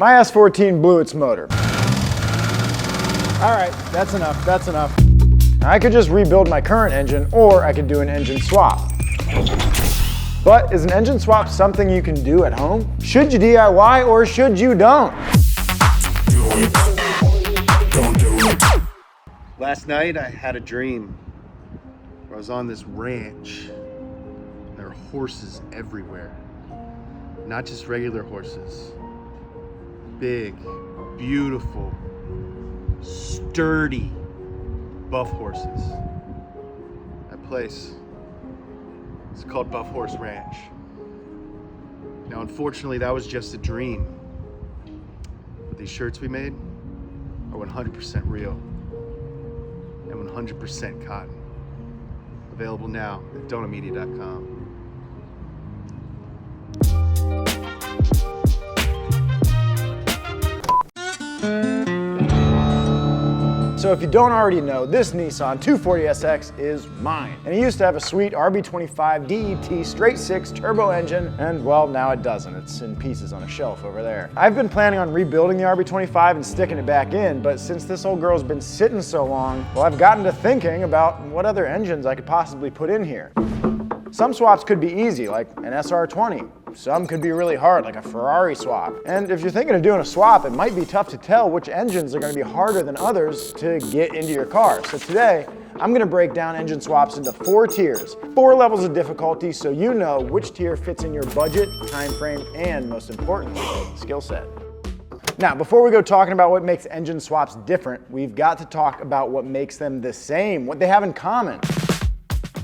My S14 blew its motor. All right, that's enough, that's enough. I could just rebuild my current engine, or I could do an engine swap. But is an engine swap something you can do at home? Should you DIY or should you don't? Don't do it. Last night I had a dream where I was on this ranch. There are horses everywhere. Not just regular horses. Big, beautiful, sturdy, buff horses. That place is called Buff Horse Ranch. Now, unfortunately, that was just a dream. But these shirts we made are 100% real and 100% cotton. Available now at donamedia.com. So if you don't already know, this Nissan 240SX is mine. And it used to have a sweet RB25 DET straight 6 turbo engine, and well, now it doesn't. It's in pieces on a shelf over there. I've been planning on rebuilding the RB25 and sticking it back in, but since this old girl's been sitting so long, well, I've gotten to thinking about what other engines I could possibly put in here. Some swaps could be easy, like an SR20. Some could be really hard, like a Ferrari swap. And if you're thinking of doing a swap, it might be tough to tell which engines are going to be harder than others to get into your car. So today, I'm going to break down engine swaps into 4 tiers, 4 levels of difficulty, so you know which tier fits in your budget, time frame, and most importantly, skill set. Now, before we go talking about what makes engine swaps different, we've got to talk about what makes them the same, what they have in common.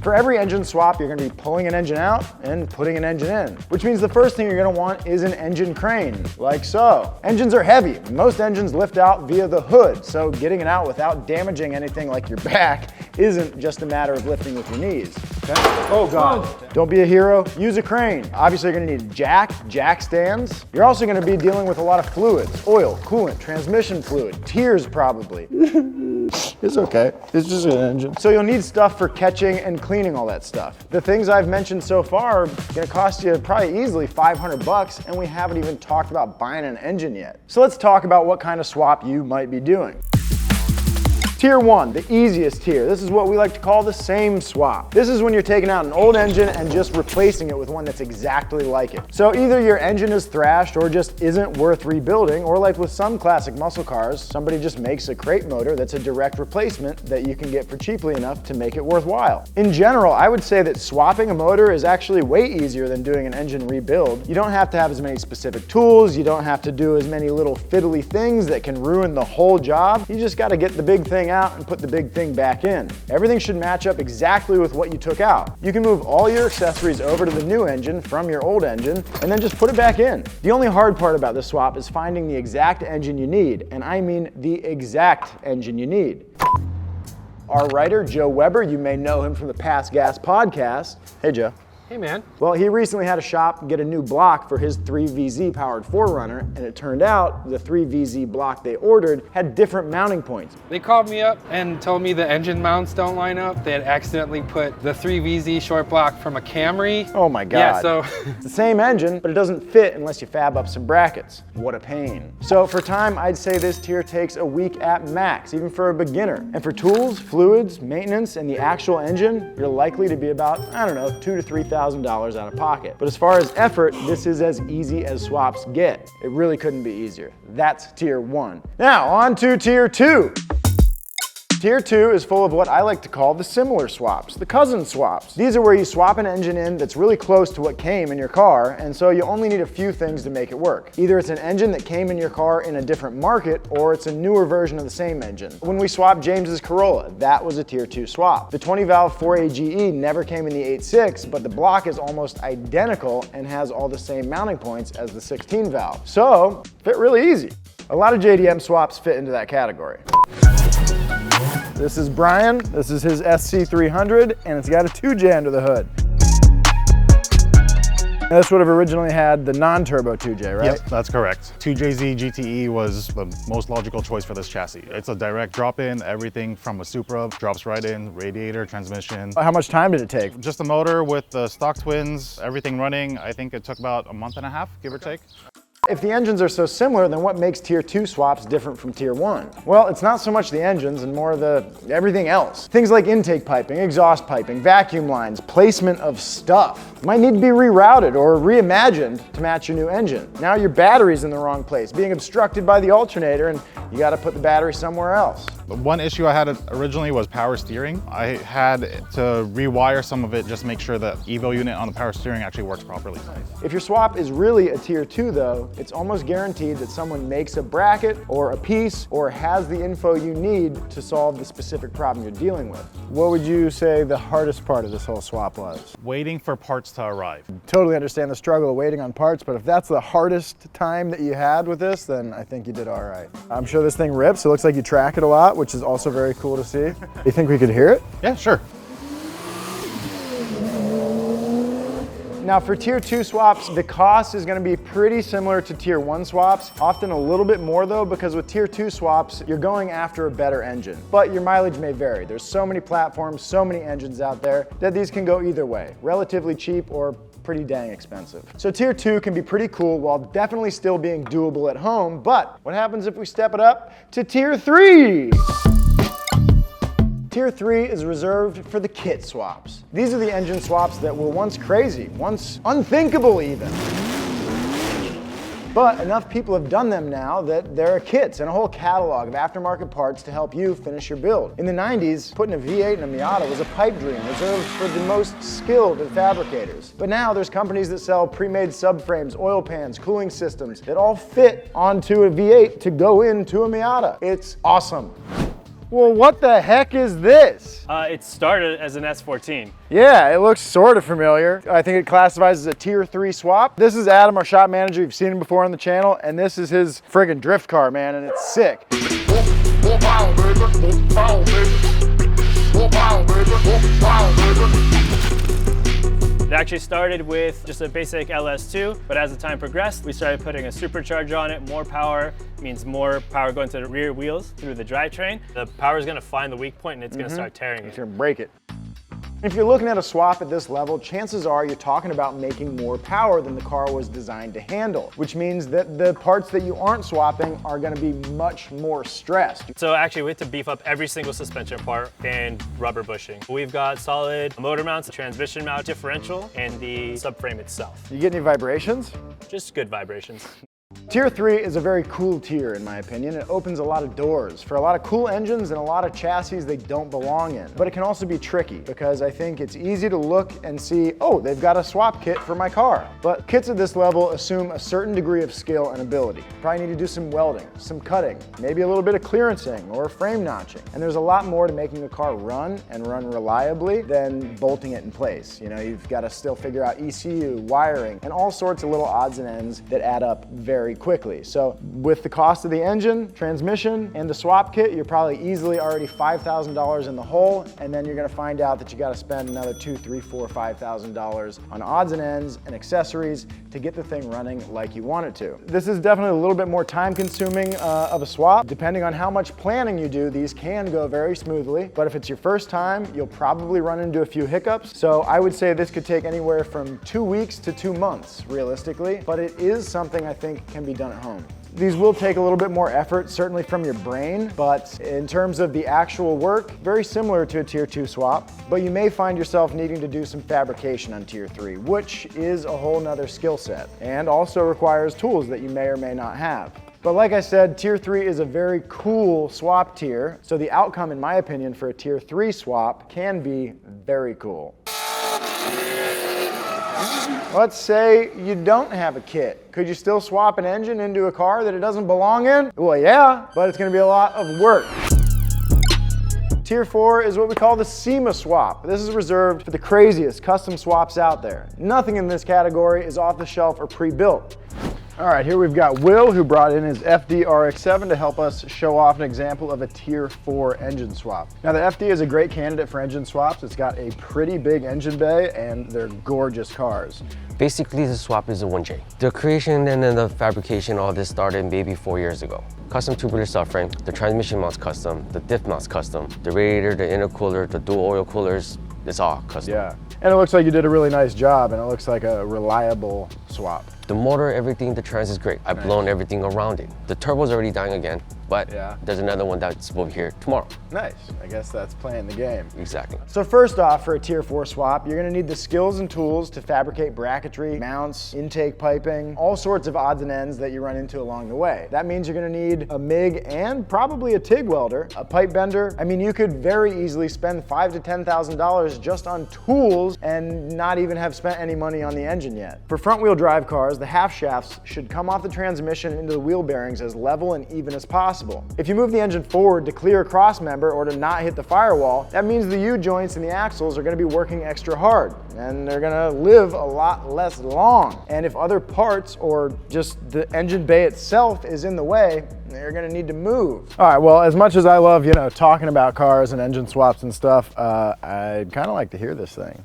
For every engine swap, you're gonna be pulling an engine out and putting an engine in, which means the first thing you're gonna want is an engine crane, like so. Engines are heavy. Most engines lift out via the hood, so getting it out without damaging anything like your back isn't just a matter of lifting with your knees. Okay? Oh God. Don't be a hero, use a crane. Obviously, you're gonna need jack stands. You're also gonna be dealing with a lot of fluids, oil, coolant, transmission fluid, tears probably. It's okay, it's just an engine. So you'll need stuff for catching and cleaning all that stuff. The things I've mentioned so far are gonna cost you probably easily $500, and we haven't even talked about buying an engine yet. So let's talk about what kind of swap you might be doing. Tier 1, the easiest tier. This is what we like to call the same swap. This is when you're taking out an old engine and just replacing it with one that's exactly like it. So either your engine is thrashed or just isn't worth rebuilding, or like with some classic muscle cars, somebody just makes a crate motor that's a direct replacement that you can get for cheaply enough to make it worthwhile. In general, I would say that swapping a motor is actually way easier than doing an engine rebuild. You don't have to have as many specific tools, you don't have to do as many little fiddly things that can ruin the whole job. You just gotta get the big thing out and put the big thing back in. Everything should match up exactly with what you took out. You can move all your accessories over to the new engine from your old engine and then just put it back in. The only hard part about this swap is finding the exact engine you need, and I mean the exact engine you need. Our writer, Joe Weber, you may know him from the Past Gas podcast. Hey, Joe. Hey, man. Well, he recently had a shop get a new block for his 3VZ powered 4Runner, and it turned out the 3VZ block they ordered had different mounting points. They called me up and told me the engine mounts don't line up. They had accidentally put the 3VZ short block from a Camry. Oh my God. Yeah, so. It's the same engine, but it doesn't fit unless you fab up some brackets. What a pain. So for time, I'd say this tier takes a week at max, even for a beginner. And for tools, fluids, maintenance, and the actual engine, you're likely to be about, I don't know, $2,000 to $3,000 out of pocket. But as far as effort, this is as easy as swaps get. It really couldn't be easier. That's tier 1. Now on to tier 2. Tier 2 is full of what I like to call the similar swaps, the cousin swaps. These are where you swap an engine in that's really close to what came in your car, and so you only need a few things to make it work. Either it's an engine that came in your car in a different market, or it's a newer version of the same engine. When we swapped James's Corolla, that was a tier 2 swap. The 20-valve 4AGE never came in the 8.6, but the block is almost identical and has all the same mounting points as the 16-valve. So, fit really easy. A lot of JDM swaps fit into that category. This is Brian, this is his SC300, and it's got a 2J under the hood. And this would have originally had the non-turbo 2J, right? Yep, that's correct. 2JZ GTE was the most logical choice for this chassis. It's a direct drop-in, everything from a Supra drops right in, radiator, transmission. How much time did it take? Just the motor with the stock twins, everything running. I think it took about a month and a half, give or take. if the engines are so similar, then what makes Tier 2 swaps different from Tier 1? Well, it's not so much the engines and more the everything else. Things like intake piping, exhaust piping, vacuum lines, placement of stuff might need to be rerouted or reimagined to match your new engine. Now your battery's in the wrong place, being obstructed by the alternator, and you gotta put the battery somewhere else. The one issue I had originally was power steering. I had to rewire some of it just to make sure the Evo unit on the power steering actually works properly. If your swap is really a Tier 2 though, it's almost guaranteed that someone makes a bracket or a piece or has the info you need to solve the specific problem you're dealing with. What would you say the hardest part of this whole swap was? Waiting for parts to arrive. Totally understand the struggle of waiting on parts, but if that's the hardest time that you had with this, then I think you did all right. I'm sure this thing rips. It looks like you track it a lot, which is also very cool to see. You think we could hear it? Yeah, sure. Now for Tier 2 swaps, the cost is gonna be pretty similar to Tier 1 swaps, often a little bit more though, because with Tier 2 swaps, you're going after a better engine. But your mileage may vary. There's so many platforms, so many engines out there that these can go either way, relatively cheap or pretty dang expensive. So Tier 2 can be pretty cool while definitely still being doable at home, but what happens if we step it up to Tier 3? Tier 3 is reserved for the kit swaps. These are the engine swaps that were once crazy, once unthinkable even. But enough people have done them now that there are kits and a whole catalog of aftermarket parts to help you finish your build. In the 90s, putting a V8 in a Miata was a pipe dream reserved for the most skilled of fabricators. But now there's companies that sell pre-made subframes, oil pans, cooling systems that all fit onto a V8 to go into a Miata. It's awesome. Well, what the heck is this? It started as an S14. Yeah, it looks sort of familiar. I think it classifies as a Tier 3 swap. This is Adam, our shop manager. You've seen him before on the channel, and this is his friggin' drift car, man, and it's sick. It actually started with just a basic LS2, but as the time progressed, we started putting a supercharger on it. More power means more power going to the rear wheels through the drivetrain. The power is gonna find the weak point and it's gonna start tearing It's it. gonna break it. If you're looking at a swap at this level, chances are you're talking about making more power than the car was designed to handle, which means that the parts that you aren't swapping are gonna be much more stressed. So actually we had to beef up every single suspension part and rubber bushing. We've got solid motor mounts, a transmission mount, differential, and the subframe itself. You get any vibrations? Just good vibrations. Tier 3 is a very cool tier in my opinion. It opens a lot of doors for a lot of cool engines and a lot of chassis they don't belong in. But it can also be tricky because I think it's easy to look and see, oh, they've got a swap kit for my car. But kits at this level assume a certain degree of skill and ability. Probably need to do some welding, some cutting, maybe a little bit of clearancing or frame notching. And there's a lot more to making a car run and run reliably than bolting it in place. You know, you've got to still figure out ECU, wiring, and all sorts of little odds and ends that add up very quickly. So with the cost of the engine, transmission, and the swap kit, you're probably easily already $5,000 in the hole, and then you're gonna find out that you gotta spend another $2,000, $3,000, $4,000, $5,000 on odds and ends and accessories to get the thing running like you want it to. This is definitely a little bit more time consuming of a swap. Depending on how much planning you do, these can go very smoothly, but if it's your first time, you'll probably run into a few hiccups. So I would say this could take anywhere from 2 weeks to 2 months, realistically, but it is something I think can be done at home. These will take a little bit more effort, certainly from your brain, but in terms of the actual work, very similar to a Tier 2 swap, but you may find yourself needing to do some fabrication on Tier 3, which is a whole nother skill set, and also requires tools that you may or may not have. But like I said, Tier 3 is a very cool swap tier, so the outcome, in my opinion, for a Tier 3 swap can be very cool. Let's say you don't have a kit. Could you still swap an engine into a car that it doesn't belong in? Well, yeah, but it's gonna be a lot of work. Tier 4 is what we call the SEMA swap. This is reserved for the craziest custom swaps out there. Nothing in this category is off the shelf or pre-built. All right, here we've got Will, who brought in his FD RX-7 to help us show off an example of a Tier 4 engine swap. Now, the FD is a great candidate for engine swaps. It's got a pretty big engine bay, and they're gorgeous cars. Basically, the swap is a 1J. The creation and then the fabrication, all this started maybe 4 years ago. Custom tubular subframe, the transmission mount's custom, the diff mount's custom, the radiator, the intercooler, the dual oil coolers, it's all custom. Yeah, and it looks like you did a really nice job, and it looks like a reliable swap. The motor, everything, the trans is great. I've blown everything around it. The turbo's already dying again, but there's another one that's over here tomorrow. Nice. I guess that's playing the game. Exactly. So first off, for a Tier 4 swap, you're gonna need the skills and tools to fabricate bracketry, mounts, intake piping, all sorts of odds and ends that you run into along the way. That means you're gonna need a MIG and probably a TIG welder, a pipe bender. I mean, you could very easily spend $5,000 to $10,000 just on tools and not even have spent any money on the engine yet. For front wheel drive cars, the half shafts should come off the transmission into the wheel bearings as level and even as possible. If you move the engine forward to clear a cross member or to not hit the firewall, that means the U-joints and the axles are gonna be working extra hard and they're gonna live a lot less long. And if other parts or just the engine bay itself is in the way, they're gonna need to move. All right, well, as much as I love, talking about cars and engine swaps and stuff, I'd kind of like to hear this thing.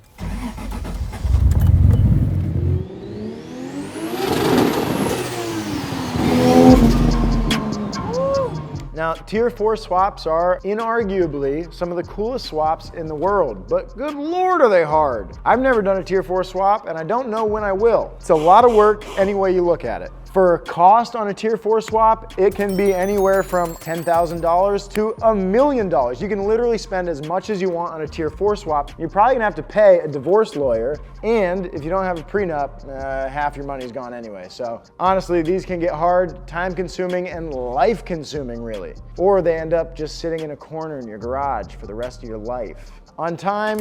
Now, Tier 4 swaps are inarguably some of the coolest swaps in the world, but good Lord are they hard. I've never done a Tier 4 swap and I don't know when I will. It's a lot of work any way you look at it. For cost on a Tier 4 swap, it can be anywhere from $10,000 to $1 million. You can literally spend as much as you want on a Tier 4 swap. You're probably gonna have to pay a divorce lawyer, and if you don't have a prenup, half your money's gone anyway. So honestly, these can get hard, time consuming, and life consuming really. Or they end up just sitting in a corner in your garage for the rest of your life. On time,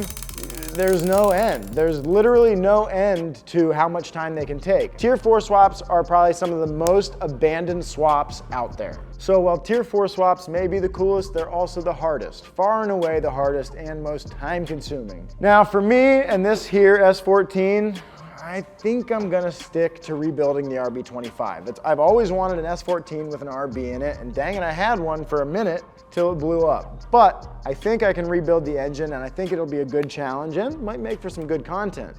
there's no end. There's literally no end to how much time they can take. Tier 4 swaps are probably some of the most abandoned swaps out there. So while Tier 4 swaps may be the coolest, they're also the hardest. Far and away the hardest and most time consuming. Now for me and this here S14, I think I'm gonna stick to rebuilding the RB25. I've always wanted an S14 with an RB in it, and dang it, I had one for a minute till it blew up. But I think I can rebuild the engine, and I think it'll be a good challenge and might make for some good content.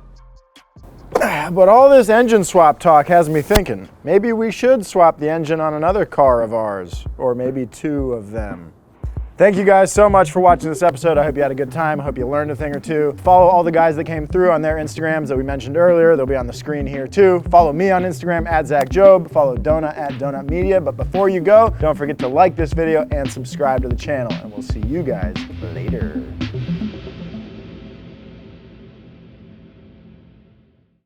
But all this engine swap talk has me thinking, maybe we should swap the engine on another car of ours, or maybe two of them. Thank you guys so much for watching this episode. I hope you had a good time. I hope you learned a thing or two. Follow all the guys that came through on their Instagrams that we mentioned earlier. They'll be on the screen here too. Follow me on Instagram at Zach Jobe. Follow Donut at Donut Media. But before you go, don't forget to like this video and subscribe to the channel. And we'll see you guys later.